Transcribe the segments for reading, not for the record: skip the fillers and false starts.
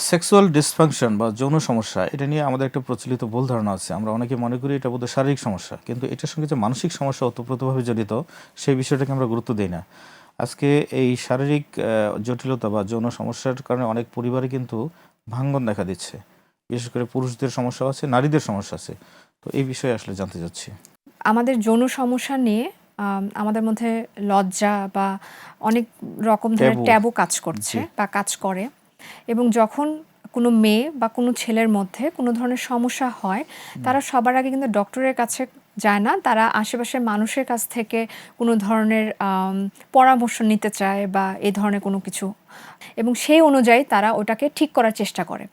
Sexual dysfunction বা যৌন সমস্যা এটা নিয়ে আমাদের একটা প্রচলিত ভুল ধারণা আছে। আমরা অনেকে মনে করি এটা বোধহয় শারীরিক সমস্যা, কিন্তু এটার সঙ্গে যে মানসিক সমস্যা ওতপ্রোতভাবে জড়িত সেই বিষয়টাকে আমরা গুরুত্ব দিই না। আজকে এই শারীরিক জটিলতা বা যৌন সমস্যার কারণে অনেক পরিবারে কিন্তু ভাঙ্গন দেখা দিচ্ছে। বিশেষ করে পুরুষদের সমস্যা আছে, নারীদের সমস্যা আছে। তো এই বিষয়ে আসলে জানতে চাচ্ছি। আমাদের যৌন সমস্যা নিয়ে আমাদের মধ্যে লজ্জা বা অনেক রকম ধরনের ট্যাবু। ট্যাবু কাজ করছে জি। বা কাজ করে। এবং যখন কোনো মেয়ে বা কোনো ছেলের মধ্যে কোনো ধরনের সমস্যা হয়, তারা সবার আগে কিন্তু ডক্টরের কাছে যায় না, তারা আশেপাশের মানুষের কাছ থেকে কোনো ধরনের পরামর্শ নিতে চায় বা এই ধরনের কোনো কিছু, এবং সেই অনুযায়ী তারা ওটাকে ঠিক করার চেষ্টা করে।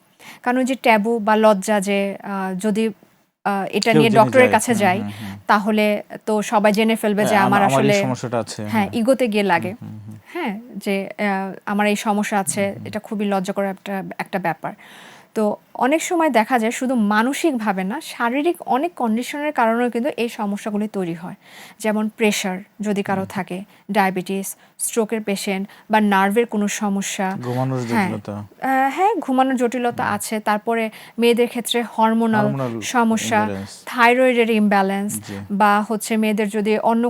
কারণ ওই যে ট্যাবু বা লজ্জা, যে যদি এটা কেউ নিয়ে জেনে ডক্টরের যায়। কাছে হুম, যাই, হুম, হুম। তাহলে তো সবাই জেনে ফেলবে যে আমার আমার এই আসলে, সমস্যাটা আছে। হ্যাঁ, হ্যাঁ। ইগোতে গিয়ে লাগে। হ্যাঁ, যে আমার এই সমস্যা আছে, এটা খুবই লজ্জাকর একটা একটা ব্যাপার। তো অনেক সময় দেখা যায় শুধু মানসিকভাবে না, শারীরিক অনেক কন্ডিশনের কারণেও কিন্তু এই সমস্যাগুলি তৈরি হয়। যেমন প্রেশার যদি কারো থাকে, ডায়াবেটিস, স্ট্রোকের পেশেন্ট বা নার্ভের কোনো সমস্যা। ঘুমানোর হ্যাঁ, জটিলতা। হ্যাঁ, ঘুমানোর জটিলতা আছে। তারপরে মেয়েদের ক্ষেত্রে হরমোনাল হরমোনাল সমস্যা, ইমব্যালেন্স। থাইরয়েডের ইমব্যালেন্স, জি। বা হচ্ছে মেয়েদের যদি অন্য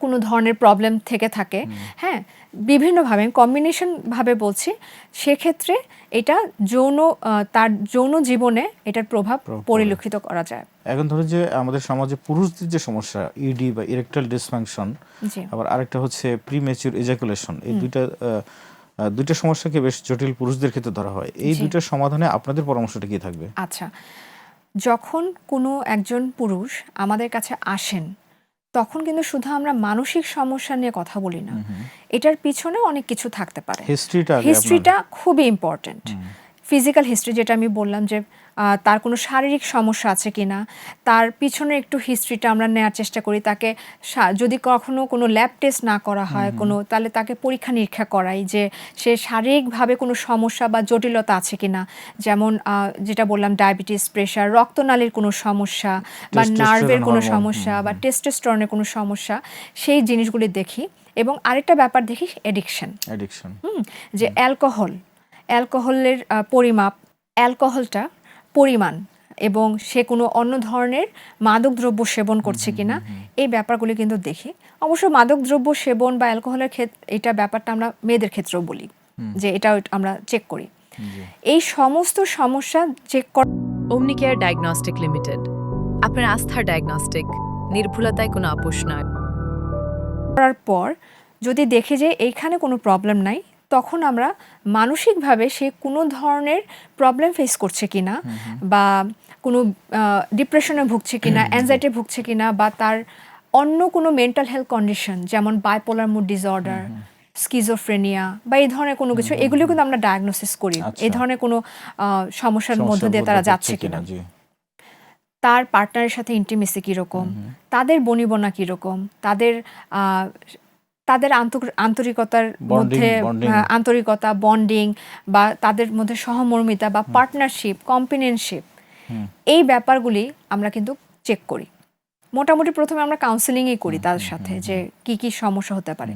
কোনো ধরনের প্রবলেম থেকে থাকে, হ্যাঁ, বিভিন্নভাবে কম্বিনেশনভাবে বলছি, সেক্ষেত্রে এটা তার যৌন জীবনে এটার প্রভাব প্রভাব পড়ে। পরিলক্ষিত করা যায়। এখন ধরো যে আমাদের সমাজে পুরুষদের যে সমস্যা ইডি বা ইরেকটাইল ডিসফাংশন, জি, আবার আরেকটা হচ্ছে প্রিম্যাচিউর এজাকুলেশন, এই দুইটা সমস্যাকে বেশ জটিল পুরুষদের ক্ষেত্রে ধরা হয়। এই জি। দুইটার সমাধানে আপনাদের পরামর্শটা কি থাকবে? আচ্ছা, যখন কোনো একজন পুরুষ আমাদের কাছে আসেন, তখন কিন্তু শুধু আমরা মানসিক সমস্যা নিয়ে কথা বলি না, এটার পিছনে অনেক কিছু থাকতে পারে। হিস্ট্রিটা আগে আপনার। হিস্ট্রিটা খুবই ইম্পর্ট্যান্ট। ফিজিক্যাল হিস্ট্রি, যেটা আমি বললাম যে তার কোনো শারীরিক সমস্যা আছে কিনা, তার পিছনে একটু হিস্ট্রিটা আমরা নেওয়ার চেষ্টা করি। তাকে যদি কখনো কোনো ল্যাব টেস্ট না করা হয় তাহলে তাকে পরীক্ষা নিরীক্ষা করাই যে সে শারীরিকভাবে কোনো সমস্যা বা জটিলতা আছে কিনা। যেমন যেটা বললাম, ডায়াবেটিস, প্রেশার, রক্তনালীর কোনো সমস্যা বা নার্ভের টেস্টোস্টেরন কোনো হরমোন। সমস্যা বা টেস্টোস্টেরনের কোনো সমস্যা, সেই জিনিসগুলি দেখি। এবং আরেকটা ব্যাপার দেখি, অ্যাডিকশন। অ্যাডিকশন। যে অ্যালকোহলের পরিমাপ, অ্যালকোহলটা পরিমাণ, এবং সে কোনো অন্য ধরনের মাদকদ্রব্য সেবন করছে কিনা, এই ব্যাপারগুলি কিন্তু দেখি। অবশ্য মাদকদ্রব্য সেবন বা অ্যালকোহলের এটা ব্যাপারটা আমরা মেয়েদের ক্ষেত্রেও বলি যে এটা আমরা চেক করি। এই সমস্ত সমস্যা চেক ওমনিকেয়ার ডায়াগনস্টিক লিমিটেড, আপনার আস্থার ডায়াগনস্টিক, নির্ভুলতায় কোনো আপোষ নয়। করার পর যদি দেখে যে এইখানে কোনো প্রবলেম নাই, তখন আমরা মানসিকভাবে সে কোনো ধরনের প্রবলেম ফেস করছে কিনা, বা কোনো ডিপ্রেশনে ভুগছে কিনা, অ্যাংজাইটি ভুগছে কিনা, বা তার অন্য কোনো মেন্টাল হেলথ কন্ডিশন, যেমন বাইপোলার মুড ডিসঅর্ডার, স্কিজোফ্রেনিয়া বা এই ধরনের কোনো কিছু, এগুলো কিন্তু আমরা ডায়াগনোসিস করি। এই ধরনের কোনো সমস্যার মধ্য দিয়ে তারা যাচ্ছে কিনা, তার পার্টনারের সাথে ইন্টিমেসি কীরকম, তাদের বনিবনা কীরকম, তাদের তাদের আন্তরিকতার মধ্যে আন্তরিকতা, বন্ডিং, বা তাদের মধ্যে সহমর্মিতা বা পার্টনারশিপ, কম্পেনিয়নশিপ, এই ব্যাপারগুলি আমরা কিন্তু চেক করি। মোটামুটি প্রথমে আমরা কাউন্সেলিংই করি তাদের সাথে, যে কি কি সমস্যা হতে পারে।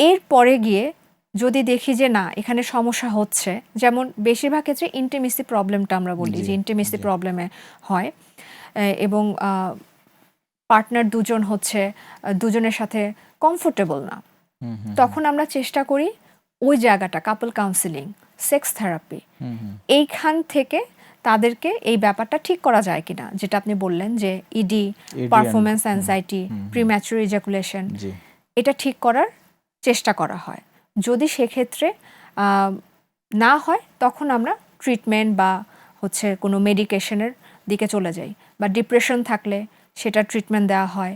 এরপরে গিয়ে যদি দেখি যে না, এখানে সমস্যা হচ্ছে, যেমন বেশিরভাগ ক্ষেত্রে ইন্টিমেসি প্রবলেমটা আমরা বলি যে ইন্টিমেসি প্রবলেমে হয়, এবং পার্টনার দুজন হচ্ছে দুজনের সাথে কমফোর্টেবল না, তখন আমরা চেষ্টা করি ওই জায়গাটা, কাপল কাউন্সিলিং, সেক্স থেরাপি, এইখান থেকে তাদেরকে এই ব্যাপারটা ঠিক করা যায় কিনা, যেটা আপনি বললেন যে ED, performance anxiety, premature ejaculation, এটা ঠিক করার চেষ্টা করা হয়। যদি সেক্ষেত্রে না হয়, তখন আমরা ট্রিটমেন্ট বা হচ্ছে কোনো মেডিকেশনের দিকে চলে যাই, বা ডিপ্রেশন থাকলে সেটা ট্রিটমেন্ট দেওয়া হয়,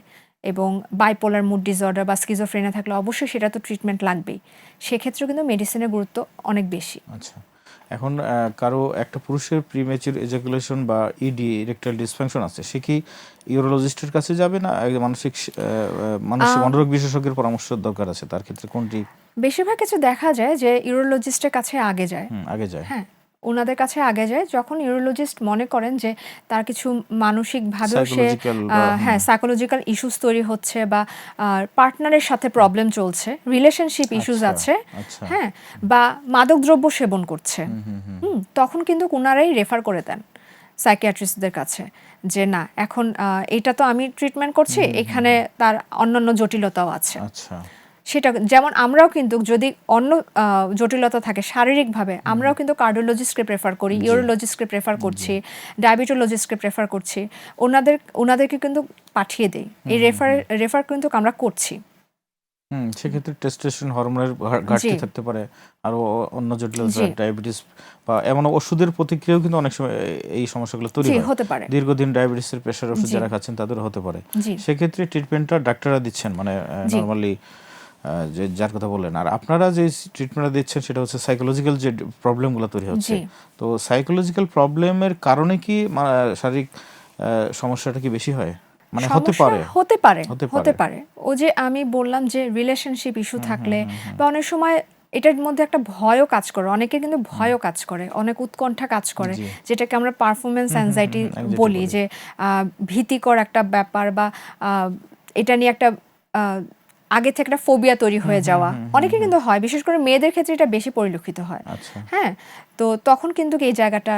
এবং বাইপোলার মুড ডিসঅর্ডার বা স্কিজোফ্রেনিয়া থাকলে অবশ্যই সেটা তো ট্রিটমেন্ট লাগবেই। সেক্ষেত্রেও কিন্তু মেডিসিনের গুরুত্ব অনেক বেশি। আচ্ছা, এখন কারো একটা পুরুষের প্রিম্যাচিউর এজাকুলেশন বা ইডি ইরেকটাইল ডিসফাংশন আছে, সে কি ইউরোলজিস্টের কাছে যাবে, না মানসিক মনোরোগ বিশেষজ্ঞের পরামর্শ দরকার আছে? তার ক্ষেত্রে কোনটি বেশিরভাগ ক্ষেত্রে দেখা যায় যে ইউরোলজিস্টের কাছে আগে যায়। আগে যায়? হ্যাঁ, ওনাদের কাছে আগে যায় যখন ইউরোলজিস্ট মনে করেন যে তার কিছু মানসিকভাবেও সে Psychological বা- হ্যাঁ সাইকোলজিক্যাল ইস্যুস তৈরি হচ্ছে বা পার্টনারের সাথে প্রবলেম চলছে, রিলেশনশিপ ইস্যুস আচ্ছা, আছে, আচ্ছা। হ্যাঁ, বা মাদকদ্রব্য সেবন করছে, তখন কিন্তু ওনারাই রেফার করে দেন সাইকিয়াট্রিস্টদের কাছে যে না এখন এটা তো আমি ট্রিটমেন্ট করছি, এখানে তার অন্যান্য জটিলতাও আছে। আচ্ছা, সেটা যেমন আমরাও কিন্তু যদি অন্য জটিলতা থাকে শারীরিকভাবে, আমরাও কিন্তু কার্ডিওলজিস্টকে প্রেফার করি, ইউরোলজিস্টকে প্রেফার করছি, ডায়াবেটোলজিস্টকে প্রেফার করছি, ওনাদেরকে কিন্তু পাঠিয়ে দেই। এই রেফার কিন্তু আমরা করছি। সেক্ষেত্রে টেস্টোস্টেরন হরমোনের ঘাটতি জি। থাকতে পারে, আরো অন্য জটিলতা, জি। ডায়াবেটিস বা এমন ওষুধের প্রতিক্রিয়াও কিন্তু অনেক সময় এই সমস্যাগুলো তৈরি জি, হয়। হতে পারে। দীর্ঘদিন ডায়াবেটিসের প্রেশার ওষুধ জি। যারা খাচ্ছেন তাদেরও হতে পারে। জি। সেক্ষেত্রে ট্রিটমেন্টটা ডাক্তাররা দিচ্ছেন, মানে জি। নর্মালি যে যার কথা বললেন। আর আপনারা যে ট্রিটমেন্টটা দিচ্ছেন সেটা হচ্ছে সাইকোলজিক্যাল যে প্রবলেমগুলো তৈরি হচ্ছে। জি। তো সাইকোলজিক্যাল প্রবলেমের কারণে কি শারীরিক সমস্যাটা কি বেশি হয়? মানে হতে সমস্যা পারে। হতে পারে। ও যে আমি বললাম যে রিলেশনশিপ ইস্যু থাকলে বা অনেক সময় এটার মধ্যে একটা ভয়ও কাজ করে, অনেকের কিন্তু ভয়ও কাজ করে, অনেক উৎকণ্ঠা কাজ করে, জি। যেটাকে আমরা পারফরমেন্স অ্যাংজাইটি anxiety বলি, বলি। যে ভীতিকর একটা ব্যাপার বা এটা নিয়ে একটা আগে থেকে একটা ফোবিয়া তৈরি হয়ে যাওয়া অনেকে কিন্তু হয়, বিশেষ করে মেয়েদের ক্ষেত্রে এটা বেশি পরিলক্ষিত হয়। আচ্ছা, হ্যাঁ, তো তখন কিন্তু এই জায়গাটা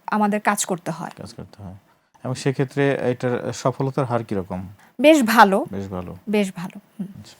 আমাদের কাজ করতে হয়। কাজ করতে হয়। এবং সেক্ষেত্রে এটার সফলতার হার কিরকম? বেশ ভালো, বেশ ভালো। বেশ ভালো। আচ্ছা।